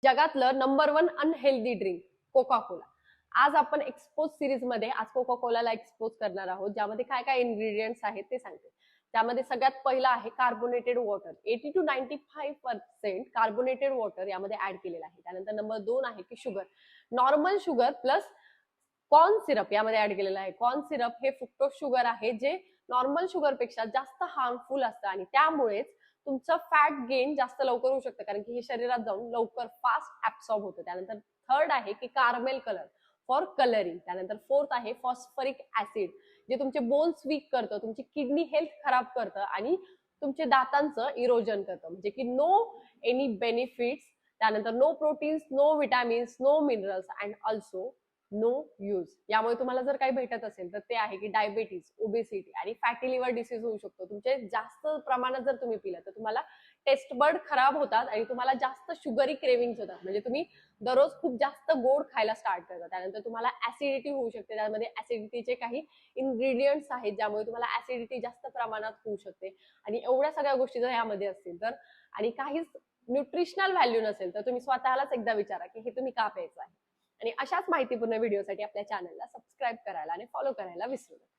जगातलं number 1 unhealthy drink Coca Cola. आज आपण एक्सपोज सिरीज मध्ये आज कोका कोलाला एक्सपोज करणार आहोत, ज्यामध्ये काय काय इन्ग्रेडियंट्स आहेत ते सांगते. त्यामध्ये सगळ्यात पहिला आहे carbonated water. 80 to 95% carbonated water यामध्ये ऍड केलेला आहे. त्यानंतर नंबर 2 आहे की sugar, normal sugar plus corn syrup यामध्ये ऍड केलेला आहे. कॉर्न सिरप हे फ्रुक्टोज शुगर आहे, जे नॉर्मल शुगर पेक्षा जास्त हार्मफुल असतं आणि त्यामुळेच तुमचं फॅट गेन जास्त लवकर होऊ शकतं, कारण की हे शरीरात जाऊन लवकर फास्ट ऍब्सॉर्ब होतं. त्यानंतर थर्ड आहे की कार्मेल कलर फॉर कलरिंग. त्यानंतर फोर्थ आहे फॉस्फरिक ऍसिड, जे तुमचे बोन्स वीक करतं, तुमची किडनी हेल्थ खराब करतं आणि तुमचे दातांचं इरोजन करतं. म्हणजे की नो एनी बेनिफिट्स. त्यानंतर no proteins, no vitamins, no minerals and also no use. यामुळे तुम्हाला जर काही भेटत असेल तर ते आहे की डायबिटीज, ओबेसिटी आणि फॅटी लिव्हर डिसीज होऊ शकतो. तुमचे जास्त प्रमाणात जर तुम्ही पिलं तर तुम्हाला टेस्ट बर्ड खराब होतात आणि तुम्हाला जास्त शुगरी क्रेविंग्स होतात. म्हणजे तुम्ही दररोज खूप जास्त गोड खायला स्टार्ट करता. त्यानंतर तुम्हाला ऍसिडिटी होऊ शकते. त्यामध्ये ऍसिडिटीचे काही इन्ग्रेडियंट्स आहेत, ज्यामुळे तुम्हाला ऍसिडिटी जास्त प्रमाणात होऊ शकते. आणि एवढ्या सगळ्या गोष्टी जर यामध्ये असतील तर आणि काहीच न्यूट्रिशनल व्हॅल्यू नसेल तर तुम्ही स्वतःलाच एकदा विचारा की हे तुम्ही का प्यायचं आहे. आणि अशाच माहितीपूर्ण व्हिडिओसाठी आपल्या चॅनलला सबस्क्राईब करायला आणि फॉलो करायला विसरू नका.